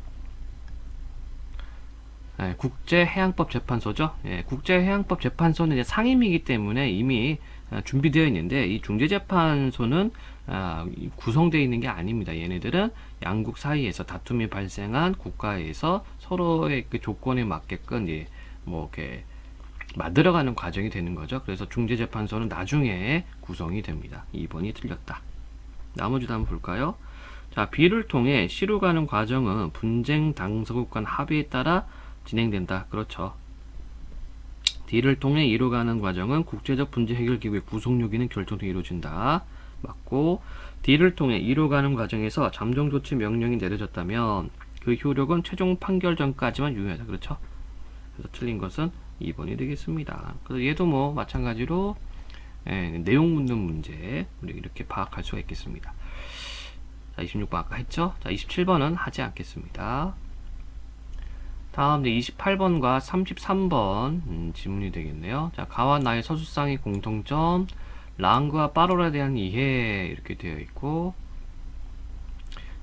국제해양법 재판소죠. 국제해양법 재판소는 이제 상임이기 때문에 이미 준비되어 있는데 이 중재재판소는 구성되어 있는 게 아닙니다. 얘네들은 양국 사이에서 다툼이 발생한 국가에서 서로의 그 조건에 맞게끔 뭐 이렇게 만들어가는 과정이 되는 거죠. 그래서 중재재판소는 나중에 구성이 됩니다. 2번이 틀렸다. 나머지도 한번 볼까요? 자, B를 통해 C로 가는 과정은 분쟁 당사국 간 합의에 따라 진행된다. 그렇죠. D를 통해 E로 가는 과정은 국제적 분쟁 해결 기구의 구성 요기는 결정 등 이루어진다. 맞고, D를 통해 E로 가는 과정에서 잠정 조치 명령이 내려졌다면 그 효력은 최종 판결 전까지만 유효하다. 그렇죠. 그래서 틀린 것은 2번이 되겠습니다. 그래서 얘도 뭐 마찬가지로 내용 묻는 문제 우리 이렇게 파악할 수가 있겠습니다. 자, 26번 아까 했죠? 자, 27번은 하지 않겠습니다. 다음 28번과 33번 지문이 되겠네요. 자, 가와 나의 서술상의 공통점, 랑그와 빠로라에 대한 이해 이렇게 되어 있고,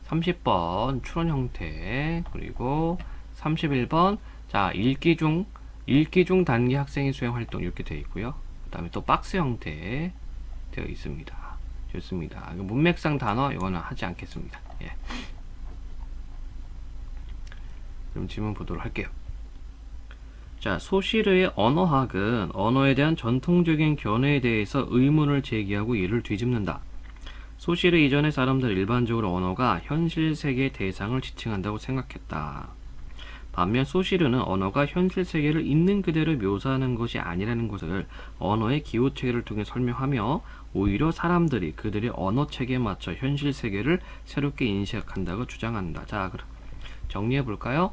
30번 추론 형태, 그리고 31번 자, 읽기 중 단기 학생의 수행 활동 이렇게 되어 있고요. 그 다음에 또 박스 형태 되어 있습니다. 좋습니다. 문맥상 단어 이거는 하지 않겠습니다. 예. 그럼 질문 보도록 할게요. 자, 소시르의 언어학은 언어에 대한 전통적인 견해에 대해서 의문을 제기하고 이를 뒤집는다. 소시르 이전의 사람들 일반적으로 언어가 현실 세계의 대상을 지칭한다고 생각했다. 반면 소시르는 언어가 현실 세계를 있는 그대로 묘사하는 것이 아니라는 것을 언어의 기호 체계를 통해 설명하며 오히려 사람들이 그들의 언어 체계에 맞춰 현실 세계를 새롭게 인식한다고 주장한다. 자, 그럼 정리해 볼까요?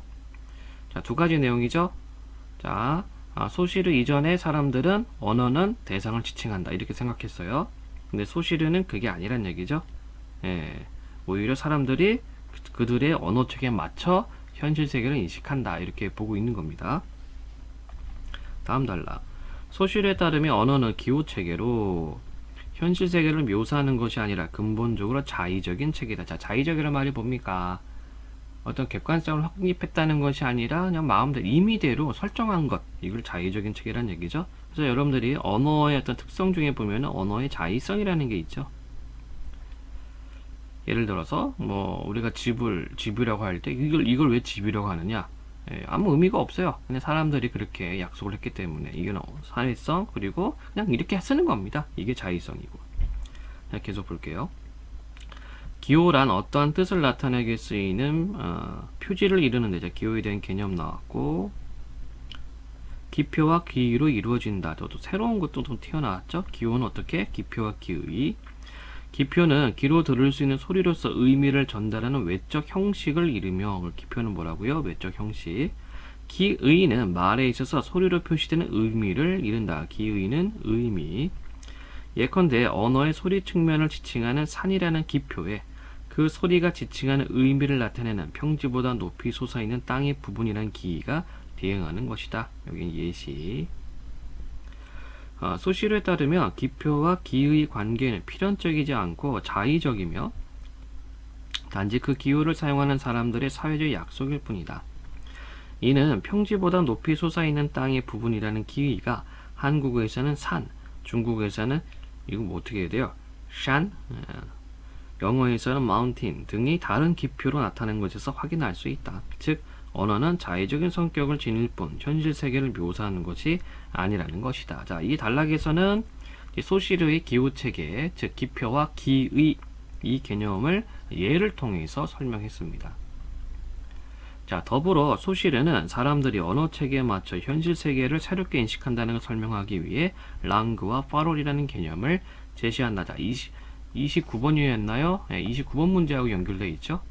자, 두 가지 내용이죠. 자, 소시르 이전의 사람들은 언어는 대상을 지칭한다 이렇게 생각했어요. 근데 소시르는 그게 아니란 얘기죠. 예, 오히려 사람들이 그들의 언어 체계에 맞춰 현실 세계를 인식한다 이렇게 보고 있는 겁니다. 다음 단락. 소시르에 따르면 언어는 기호 체계로 현실 세계를 묘사하는 것이 아니라 근본적으로 자의적인 체계다. 자, 자의적이라는 말이 뭡니까? 어떤 객관성을 확립했다는 것이 아니라 그냥 마음대로 임의대로 설정한 것, 이걸 자의적인 체계란 얘기죠. 그래서 여러분들이 언어의 어떤 특성 중에 보면 언어의 자의성이라는 게 있죠. 예를 들어서 뭐 우리가 집이라고 할 때 이걸 왜 집이라고 하느냐? 예, 아무 의미가 없어요. 그냥 사람들이 그렇게 약속을 했기 때문에 이게 사회성 그리고 그냥 이렇게 쓰는 겁니다. 이게 자의성이고. 자, 계속 볼게요. 기호란 어떠한 뜻을 나타내게 쓰이는 표지를 이루는 데자 기호에 대한 개념 나왔고, 기표와 기의로 이루어진다. 또 새로운 것도 좀 튀어나왔죠. 기호는 어떻게? 기표와 기의. 기표는 귀로 들을 수 있는 소리로서 의미를 전달하는 외적 형식을 이르며, 기표는 뭐라고요? 외적 형식. 기의는 말에 있어서 소리로 표시되는 의미를 이른다. 기의는 의미. 예컨대 언어의 소리 측면을 지칭하는 산이라는 기표에 그 소리가 지칭하는 의미를 나타내는 평지보다 높이 솟아있는 땅의 부분이란 기의가 대응하는 것이다. 여기 예시. 소시르에 따르면 기표와 기의 관계는 필연적이지 않고 자의적이며 단지 그 기호를 사용하는 사람들의 사회적 약속일 뿐이다. 이는 평지보다 높이 솟아있는 땅의 부분이라는 기의가 한국어에서는 산, 중국어에서는 이거 뭐 어떻게 해야 돼요? 산, 영어에서는 mountain 등이 다른 기표로 나타낸 것에서 확인할 수 있다. 즉 언어는 자의적인 성격을 지닐 뿐 현실 세계를 묘사하는 것이 아니라는 것이다. 자, 이 단락에서는 소시르의 기호 체계, 즉 기표와 기의 이 개념을 예를 통해서 설명했습니다. 자, 더불어 소시르는 사람들이 언어 체계에 맞춰 현실 세계를 새롭게 인식한다는 것을 설명하기 위해 랑그와 파롤이라는 개념을 제시한다. 자, 29번이었나요? 네, 29번 문제하고 연결되어 있죠.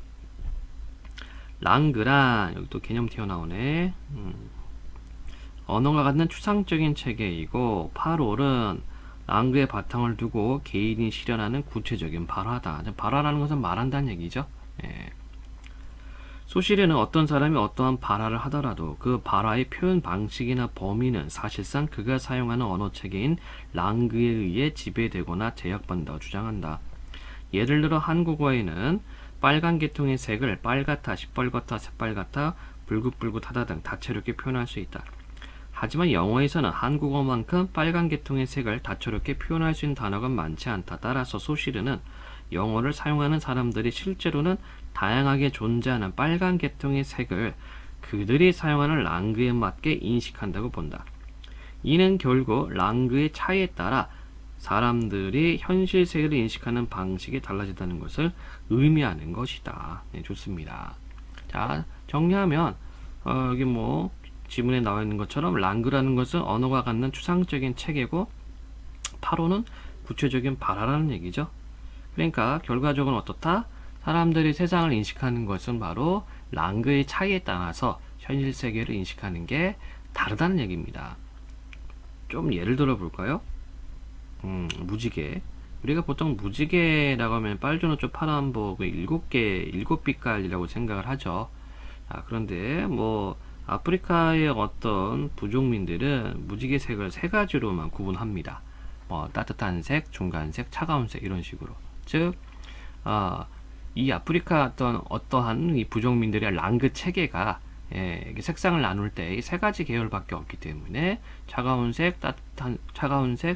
랑그란 여기 또 개념 튀어나오네. 언어가 갖는 추상적인 체계이고, 파롤은 랑그의 바탕을 두고 개인이 실현하는 구체적인 발화다. 발화라는 것은 말한다는 얘기죠. 예. 소시르는 어떤 사람이 어떠한 발화를 하더라도 그 발화의 표현 방식이나 범위는 사실상 그가 사용하는 언어 체계인 랑그에 의해 지배되거나 제약받는다고 주장한다. 예를 들어 한국어에는 빨간 계통의 색을 빨갛다, 시뻘겋다, 새빨갛다, 불긋불긋하다 등 다채롭게 표현할 수 있다. 하지만 영어에서는 한국어만큼 빨간 계통의 색을 다채롭게 표현할 수 있는 단어가 많지 않다. 따라서 소시르는 영어를 사용하는 사람들이 실제로는 다양하게 존재하는 빨간 계통의 색을 그들이 사용하는 랑그에 맞게 인식한다고 본다. 이는 결국 랑그의 차이에 따라 사람들이 현실 세계를 인식하는 방식이 달라진다는 것을 의미하는 것이다. 네, 좋습니다. 자, 정리하면 여기 뭐 지문에 나와 있는 것처럼 랑그라는 것은 언어가 갖는 추상적인 체계고, 파로는 구체적인 발화라는 얘기죠. 그러니까 결과적으로 어떻다? 사람들이 세상을 인식하는 것은 바로 랑그의 차이에 따라서 현실 세계를 인식하는 게 다르다는 얘기입니다. 좀 예를 들어 볼까요? 무지개. 우리가 보통 무지개라고 하면 빨주노초 파란보 그 7개, 7빛깔이라고 생각을 하죠. 그런데 뭐 아프리카의 어떤 부족민들은 무지개색을 세 가지로만 구분합니다. 따뜻한 색, 중간 색, 차가운 색 이런 식으로. 즉, 이 아프리카 어떠한 이 부족민들의 랑그 체계가 이게 색상을 나눌 때 이 세 가지 계열밖에 없기 때문에 차가운 색,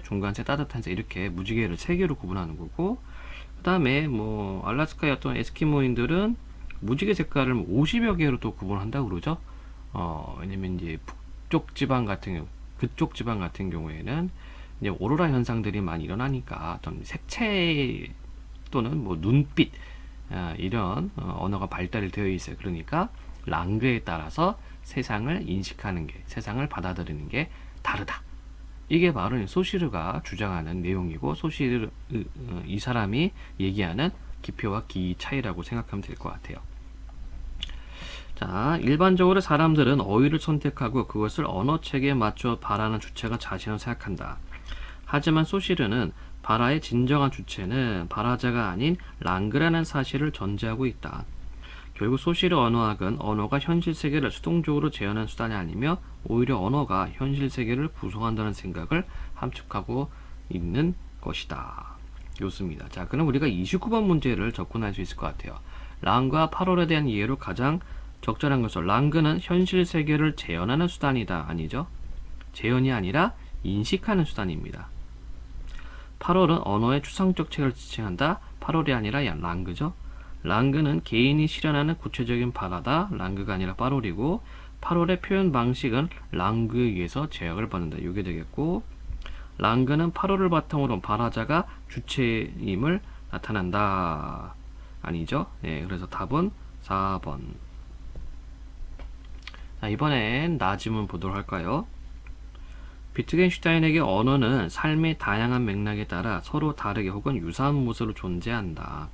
중간 색, 따뜻한 색 이렇게 무지개를 세 개로 구분하는 거고, 그 다음에 뭐 알라스카의 어떤 에스키모인들은 무지개 색깔을 50여 개로 또 구분한다고 그러죠. 왜냐면 이제 그쪽 지방 같은 경우에는 이제 오로라 현상들이 많이 일어나니까 어떤 색채 또는 뭐 눈빛 이런 언어가 발달이 되어 있어요. 그러니까 랑그에 따라서 세상을 인식하는 게, 세상을 받아들이는 게 다르다. 이게 바로 소시르가 주장하는 내용이고, 소시르 이 사람이 얘기하는 기표와 기 차이라고 생각하면 될 것 같아요. 자, 일반적으로 사람들은 어휘를 선택하고 그것을 언어체계에 맞춰 바라는 주체가 자신을 생각한다. 하지만 소시르는 바라의 진정한 주체는 바라자가 아닌 랑그라는 사실을 전제하고 있다. 결국 소시르 언어학은 언어가 현실 세계를 수동적으로 재현하는 수단이 아니며 오히려 언어가 현실 세계를 구성한다는 생각을 함축하고 있는 것이다. 좋습니다. 자, 그럼 우리가 29번 문제를 접근할 수 있을 것 같아요. 랑과 파롤에 대한 이해로 가장 적절한 것은 랑그는 현실 세계를 재현하는 수단이다. 아니죠? 재현이 아니라 인식하는 수단입니다. 파롤은 언어의 추상적 체계를 지칭한다. 파롤이 아니라 랑그죠. 랑그는 개인이 실현하는 구체적인 바라다. 랑그가 아니라 파롤이고, 파롤의 표현 방식은 랑그에 의해서 제약을 받는다. 이게 되겠고, 랑그는 파롤을 바탕으로 바라자가 주체임을 나타난다. 아니죠? 네, 그래서 답은 4번. 자, 이번엔 나지문 보도록 할까요? 비트겐슈타인에게 언어는 삶의 다양한 맥락에 따라 서로 다르게 혹은 유사한 모습으로 존재한다.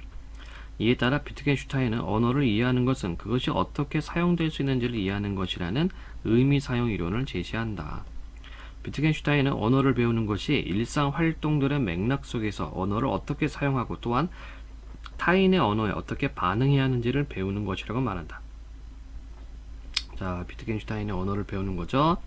이에 따라 비트겐슈타인은 언어를 이해하는 것은 그것이 어떻게 사용될 수 있는지를 이해하는 것이라는 의미 사용 이론을 제시한다. 비트겐슈타인은 언어를 배우는 것이 일상 활동들의 맥락 속에서 언어를 어떻게 사용하고 또한 타인의 언어에 어떻게 반응해야 하는지를 배우는 것이라고 말한다. 자, 비트겐슈타인의 언어를 배우는 거죠.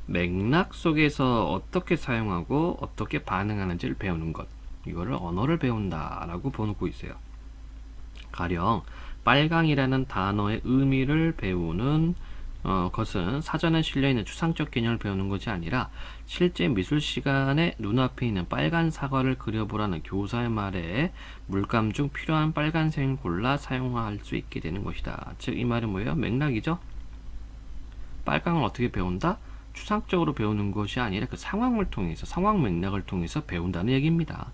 맥락 속에서 어떻게 사용하고 어떻게 반응하는지를 배우는 것, 이거를 언어를 배운다 라고 보고 있어요. 가령 빨강이라는 단어의 의미를 배우는 것은 사전에 실려있는 추상적 개념을 배우는 것이 아니라 실제 미술 시간에 눈앞에 있는 빨간 사과를 그려보라는 교사의 말에 물감 중 필요한 빨간색을 골라 사용할 수 있게 되는 것이다. 즉 이 말은 뭐예요? 맥락이죠. 빨강을 어떻게 배운다? 추상적으로 배우는 것이 아니라 그 상황을 통해서, 상황 맥락을 통해서 배운다는 얘기입니다.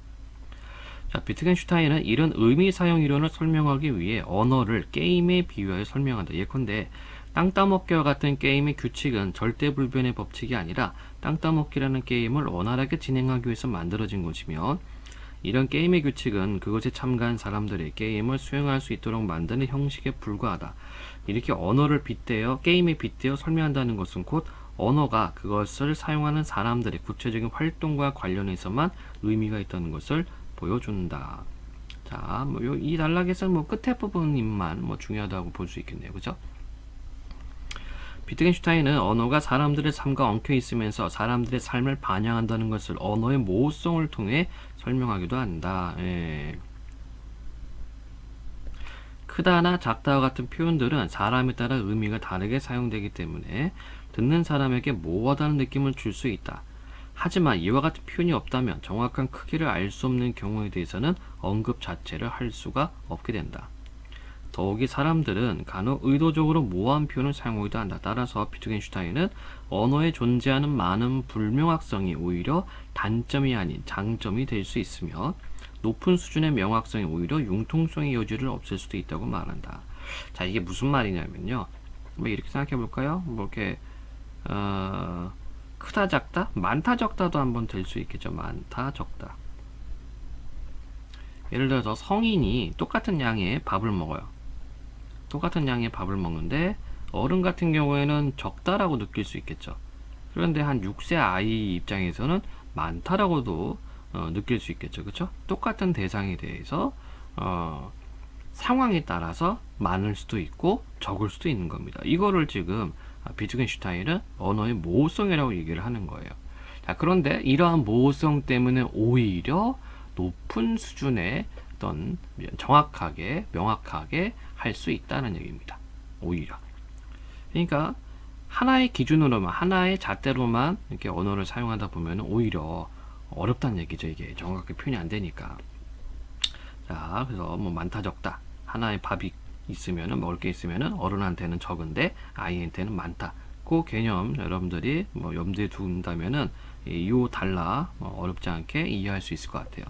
자, 비트겐슈타인은 이런 의미 사용 이론을 설명하기 위해 언어를 게임에 비유하여 설명한다. 예컨대 땅 따먹기와 같은 게임의 규칙은 절대 불변의 법칙이 아니라 땅 따먹기라는 게임을 원활하게 진행하기 위해서 만들어진 것이며, 이런 게임의 규칙은 그것에 참가한 사람들이 게임을 수행할 수 있도록 만드는 형식에 불과하다. 이렇게 언어를 빗대어, 게임에 빗대어 설명한다는 것은 곧 언어가 그것을 사용하는 사람들의 구체적인 활동과 관련해서만 의미가 있다는 것을 보여준다. 자, 이 단락에서는 끝에 부분만 중요하다고 볼 수 있겠네요. 그죠? 비트겐슈타인은 언어가 사람들의 삶과 엉켜 있으면서 사람들의 삶을 반영한다는 것을 언어의 모호성을 통해 설명하기도 한다. 크다나 작다와 같은 표현들은 사람에 따라 의미가 다르게 사용되기 때문에 듣는 사람에게 모호하다는 느낌을 줄 수 있다. 하지만 이와 같은 표현이 없다면 정확한 크기를 알 수 없는 경우에 대해서는 언급 자체를 할 수가 없게 된다. 더욱이 사람들은 간혹 의도적으로 모호한 표현을 사용하기도 한다. 따라서 비트겐슈타인은 언어에 존재하는 많은 불명확성이 오히려 단점이 아닌 장점이 될 수 있으며, 높은 수준의 명확성이 오히려 융통성의 여지를 없앨 수도 있다고 말한다. 자, 이게 무슨 말이냐면요. 이렇게 생각해 볼까요? 이렇게 크다 작다? 많다 적다도 한번 될 수 있겠죠. 많다 적다. 예를 들어서 성인이 똑같은 양의 밥을 먹어요. 똑같은 양의 밥을 먹는데 어른 같은 경우에는 적다라고 느낄 수 있겠죠. 그런데 한 6세 아이 입장에서는 많다라고도 느낄 수 있겠죠. 그쵸? 똑같은 대상에 대해서 상황에 따라서 많을 수도 있고 적을 수도 있는 겁니다. 이거를 지금 비트겐슈타인은 언어의 모호성이라고 얘기를 하는 거예요. 자, 그런데 이러한 모호성 때문에 오히려 높은 수준의 어떤 정확하게 명확하게 할 수 있다는 얘기입니다. 오히려. 그러니까 하나의 기준으로만 하나의 잣대로만 이렇게 언어를 사용하다 보면 오히려 어렵다는 얘기죠. 이게 정확하게 표현이 안 되니까. 자, 그래서 뭐 많다 적다 하나의 밥이 있으면은 먹을 게 있으면은 어른한테는 적은데 아이한테는 많다. 그 개념 여러분들이 뭐 염두에 둔다면은 이 달라 어렵지 않게 이해할 수 있을 것 같아요.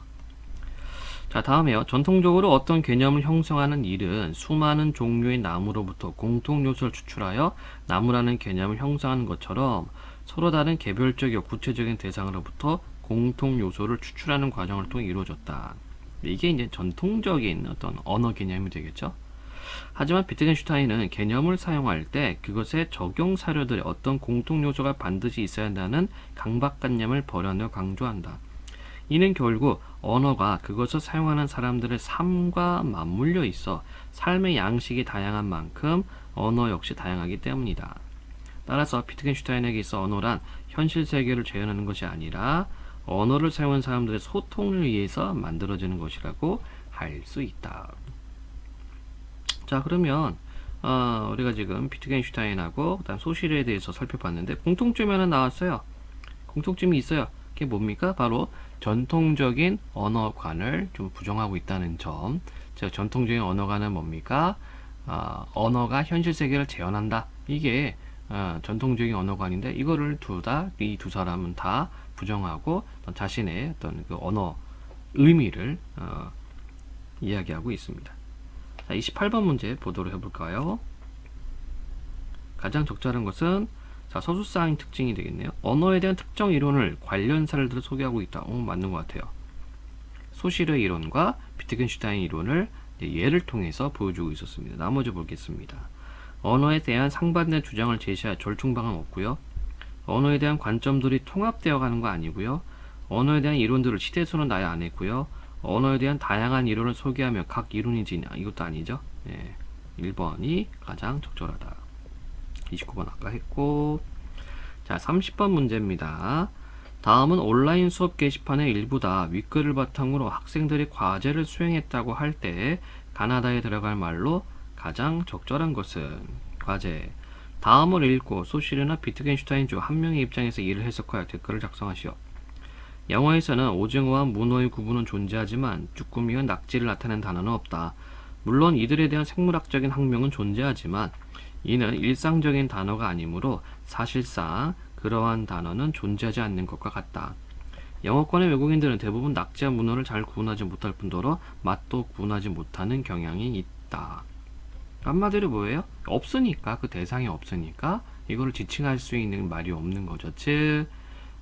자, 다음에요. 전통적으로 어떤 개념을 형성하는 일은 수많은 종류의 나무로부터 공통 요소를 추출하여 나무라는 개념을 형성하는 것처럼 서로 다른 개별적이고 구체적인 대상으로부터 공통 요소를 추출하는 과정을 통해 이루어졌다. 이게 이제 전통적인 어떤 언어 개념이 되겠죠. 하지만 비트겐슈타인은 개념을 사용할 때 그것의 적용 사료들의 어떤 공통 요소가 반드시 있어야 한다는 강박관념을 버려내어 강조한다. 이는 결국 언어가 그것을 사용하는 사람들의 삶과 맞물려 있어 삶의 양식이 다양한 만큼 언어 역시 다양하기 때문이다. 따라서 비트겐슈타인에게 있어 언어란 현실 세계를 재현하는 것이 아니라 언어를 사용하는 사람들의 소통을 위해서 만들어지는 것이라고 할 수 있다. 자, 그러면 우리가 지금 비트겐슈타인하고 그다음 소실에 대해서 살펴봤는데 공통점이 하나 나왔어요. 공통점이 있어요. 그게 뭡니까? 바로 전통적인 언어관을 좀 부정하고 있다는 점. 즉 전통적인 언어관은 뭡니까? 언어가 현실 세계를 재현한다. 이게 전통적인 언어관인데 이거를 이 두 사람은 다 부정하고 자신의 어떤 그 언어 의미를 이야기하고 있습니다. 자, 28번 문제 보도록 해볼까요? 가장 적절한 것은 자, 서술사항의 특징이 되겠네요. 언어에 대한 특정 이론을 관련 사례들을 소개하고 있다. 맞는 것 같아요. 소실의 이론과 비트겐슈타인 이론을 예를 통해서 보여주고 있었습니다. 나머지 보겠습니다. 언어에 대한 상반된 주장을 제시할 절충방은 없고요. 언어에 대한 관점들이 통합되어 가는 거 아니고요. 언어에 대한 이론들을 시대선언 나야 안 했고요. 언어에 대한 다양한 이론을 소개하며 각 이론이 지냐 이것도 아니죠. 1번이 가장 적절하다. 29번 아까 했고, 자, 30번 문제입니다. 다음은 온라인 수업 게시판의 일부다. 윗글을 바탕으로 학생들이 과제를 수행했다고 할 때 가나다에 들어갈 말로 가장 적절한 것은 과제. 다음을 읽고 소실이나 비트겐슈타인 중 한 명의 입장에서 이를 해석하여 댓글을 작성하시오. 영어에서는 오징어와 문어의 구분은 존재하지만 쭈꾸미와 낙지를 나타내는 단어는 없다. 물론 이들에 대한 생물학적인 학명은 존재하지만 이는 일상적인 단어가 아니므로 사실상 그러한 단어는 존재하지 않는 것과 같다. 영어권의 외국인들은 대부분 낙지와 문어를 잘 구분하지 못할 뿐더러 맛도 구분하지 못하는 경향이 있다. 한마디로 뭐예요? 없으니까, 그 대상이 없으니까 이거를 지칭할 수 있는 말이 없는 거죠. 즉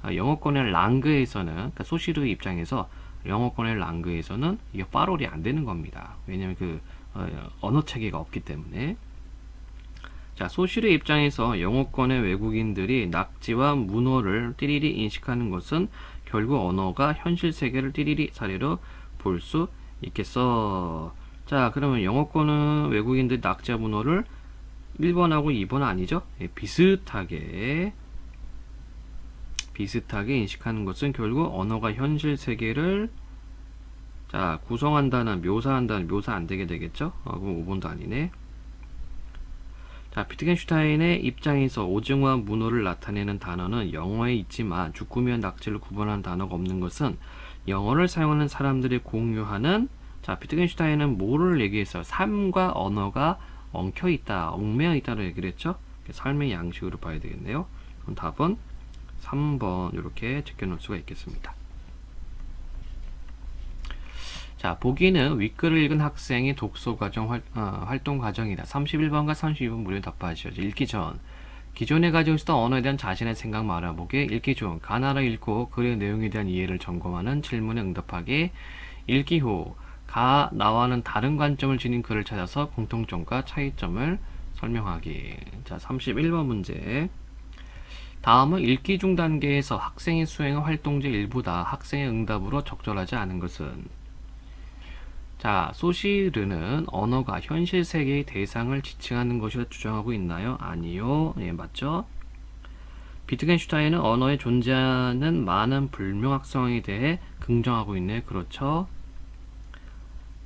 영어권의 랑그에서는, 그러니까 소시르 입장에서 영어권의 랑그에서는 이게 파롤이 안 되는 겁니다. 왜냐하면 그 언어 체계가 없기 때문에. 자, 소실의 입장에서 영어권의 외국인들이 낙지와 문어를 띠리리 인식하는 것은 결국 언어가 현실 세계를 띠리리 사례로 볼 수 있겠어. 자, 그러면 영어권의 외국인들이 낙지와 문어를 1번하고 2번 아니죠? 비슷하게 인식하는 것은 결국 언어가 현실 세계를 자, 구성한다는, 묘사한다는, 묘사 안 되게 되겠죠? 그럼 5번도 아니네. 자, 비트겐슈타인의 입장에서 오징어와 문어를 나타내는 단어는 영어에 있지만 쭈꾸미와 낙지를 구분하는 단어가 없는 것은 영어를 사용하는 사람들이 공유하는, 자, 비트겐슈타인은 뭐를 얘기했어요? 삶과 언어가 엉켜 있다, 얽매여 있다를 얘기를 했죠? 삶의 양식으로 봐야 되겠네요. 그럼 답은 3번 이렇게 제껴놓을 수가 있겠습니다. 자, 보기는 윗글을 읽은 학생의 독서 과정, 활동 과정이다. 31번과 32번 무료 답하시죠. 읽기 전. 기존에 가지고 있었던 언어에 대한 자신의 생각 말해보기. 읽기 중. 가나라 읽고 글의 내용에 대한 이해를 점검하는 질문에 응답하기. 읽기 후. 나와는 다른 관점을 지닌 글을 찾아서 공통점과 차이점을 설명하기. 자, 31번 문제. 다음은 읽기 중 단계에서 학생이 수행한 활동지 일부다. 학생의 응답으로 적절하지 않은 것은? 자, 소시르는 언어가 현실 세계의 대상을 지칭하는 것이라 주장하고 있나요? 아니요. 예, 맞죠? 비트겐슈타인은 언어에 존재하는 많은 불명확성에 대해 긍정하고 있네요. 그렇죠?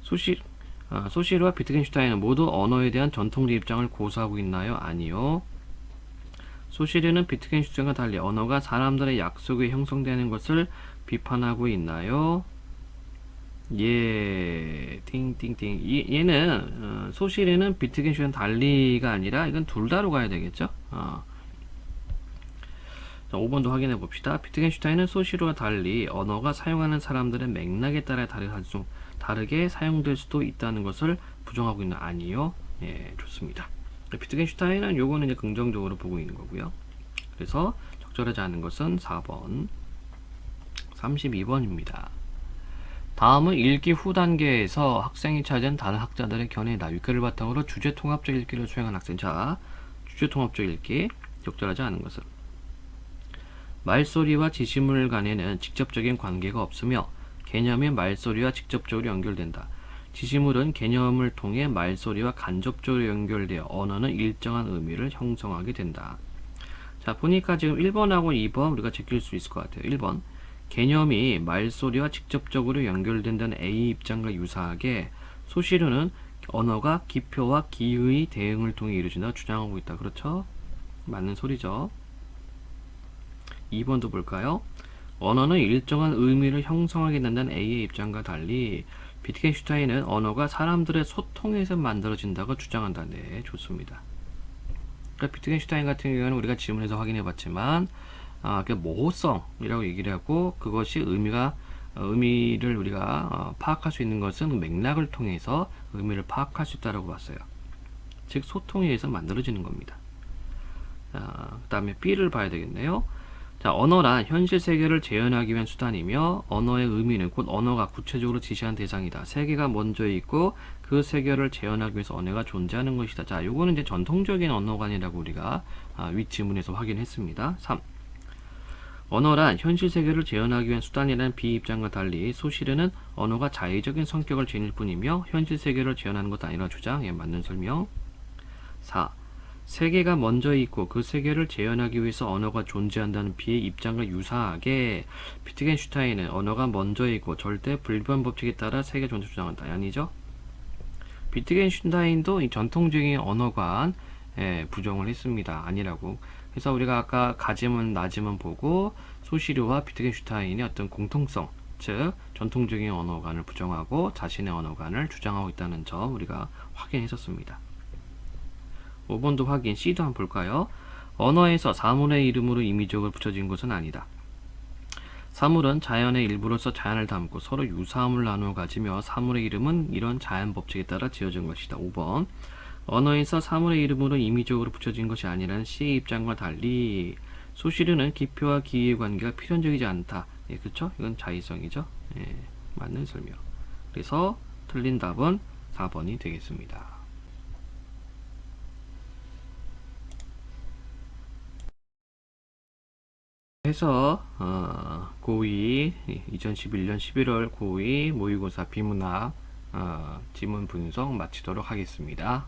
소시르와 비트겐슈타인은 모두 언어에 대한 전통적 입장을 고수하고 있나요? 아니요. 소시르는 비트겐슈타인과 달리 언어가 사람들의 약속에 형성되는 것을 비판하고 있나요? 예, 팅팅팅. 얘는 소시르는 비트겐슈타인 달리가 아니라 이건 둘 다로 가야 되겠죠? 자, 5번도 확인해 봅시다. 비트겐슈타인은 소시르와 달리 언어가 사용하는 사람들의 맥락에 따라 다르게 사용될 수도 있다는 것을 부정하고 있는 아니요. 예, 좋습니다. 비트겐슈타인은 요거는 이제 긍정적으로 보고 있는 거고요. 그래서 적절하지 않은 것은 4번, 32번입니다. 다음은 읽기 후 단계에서 학생이 찾은 다른 학자들의 견해다. 윗글을 바탕으로 주제통합적 읽기를 수행한 학생. 자, 주제통합적 읽기. 적절하지 않은 것은? 말소리와 지시물 간에는 직접적인 관계가 없으며 개념이 말소리와 직접적으로 연결된다. 지시물은 개념을 통해 말소리와 간접적으로 연결되어 언어는 일정한 의미를 형성하게 된다. 자, 보니까 지금 1번하고 2번 우리가 제낄 수 있을 것 같아요. 1번. 개념이 말소리와 직접적으로 연결된다는 A 입장과 유사하게 소시르는 언어가 기표와 기의 대응을 통해 이루어진다고 주장하고 있다. 그렇죠? 맞는 소리죠. 2번도 볼까요? 언어는 일정한 의미를 형성하게 된다는 A의 입장과 달리 비트겐슈타인은 언어가 사람들의 소통에서 만들어진다고 주장한다. 네, 좋습니다. 그러니까 비트겐슈타인 같은 경우는 우리가 지문에서 확인해 봤지만 모호성이라고 얘기를 하고 그것이 의미를 우리가 파악할 수 있는 것은 맥락을 통해서 의미를 파악할 수 있다고 봤어요. 즉 소통에 의해서 만들어지는 겁니다. 그 다음에 B를 봐야 되겠네요. 자, 언어란 현실 세계를 재현하기 위한 수단이며 언어의 의미는 곧 언어가 구체적으로 지시한 대상이다. 세계가 먼저 있고 그 세계를 재현하기 위해서 언어가 존재하는 것이다. 자, 요거는 이제 전통적인 언어관이라고 우리가 윗 지문에서 확인했습니다. 3. 언어란 현실 세계를 재현하기 위한 수단이라는 B 입장과 달리 소시르는 언어가 자의적인 성격을 지닐 뿐이며 현실 세계를 재현하는 것 아니라 주장에 맞는 설명. 4. 세계가 먼저 있고 그 세계를 재현하기 위해서 언어가 존재한다는 B의 입장과 유사하게 비트겐슈타인은 언어가 먼저 있고 절대 불변 법칙에 따라 세계 존재 주장한다. 아니죠? 비트겐슈타인도 이 전통적인 언어관 부정을 했습니다. 아니라고. 그래서 우리가 아까 가지문, 나지문 보고 소시르와 비트겐슈타인의 어떤 공통성, 즉 전통적인 언어관을 부정하고 자신의 언어관을 주장하고 있다는 점 우리가 확인했었습니다. 5번도 확인, C도 한번 볼까요? 언어에서 사물의 이름으로 임의적으로 붙여진 것은 아니다. 사물은 자연의 일부로서 자연을 담고 서로 유사함을 나누어 가지며 사물의 이름은 이런 자연 법칙에 따라 지어진 것이다. 5번. 언어에서 사물의 이름으로 임의적으로 붙여진 것이 아니라는 C의 입장과 달리 소시르는 기표와 기의 관계가 필연적이지 않다. 예, 그렇죠? 이건 자의성이죠. 예, 맞는 설명. 그래서 틀린 답은 4번이 되겠습니다. 해서 고2 2011년 11월 고2 모의고사 비문학 지문 분석 마치도록 하겠습니다.